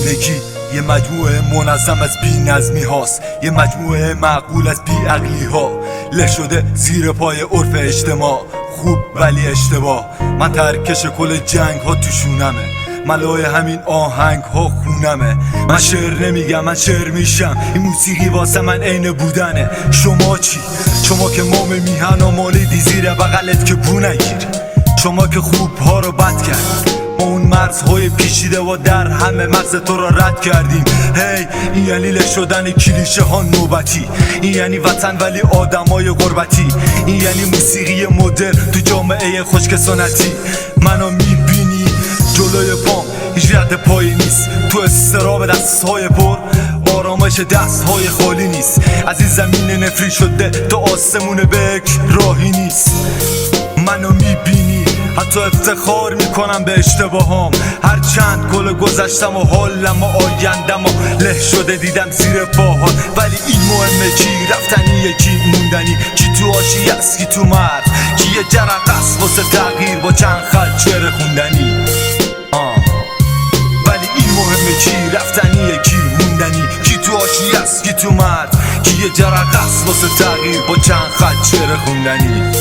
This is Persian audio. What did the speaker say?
زندگی یه مجموعه منظم از بی نظمی هاست، یه مجموعه معقول از بی عقلی ها. له شده زیر پای عرف اجتماع، خوب ولی اشتباه. من ترکش کل جنگ ها تو شونمه، ملای همین آهنگ ها خونمه. من شعر نمیگم، من شعر میشم. این موسیقی واسه من عین بودنه. شما چی؟ شما که مام میهن و مالیدی زیر بغلت که بو نگیر. شما که خوب ها رو بد کرد، ما اون مرزهای پیچیده و در همه مغز تو را رد کردیم. هی این یعنی له شدن کلیشه ها نوبتی، این یعنی وطن ولی آدمای غربتی، این یعنی موسیقی مدرن تو جامعه خشک سنتی. منو میبینی جلوی پام هیچ رد پایی نیست، تو استراب دستهای پر آرامش دستهای خالی نیست. از این زمین نفرین شده تا آسمون بک راهی نیست. منو میبینی حتی افتخار میکنم به اشتباهام، هرچند گل گذشتم و حالم و آیندم و له شده دیدم زیر پاها. ولی این مهمه کی رفتنیه کی موندنی، کی تو آشی است کی تو مرد، کی یه جرقه است واسه تغییر با چند خط شعر خوندنی. ولی این مهمه کی رفتنیه کی موندنی، کی تو آشی است کی تو مرد، کی یه جرقه است واسه تغییر با چند خط شعر خوندنی.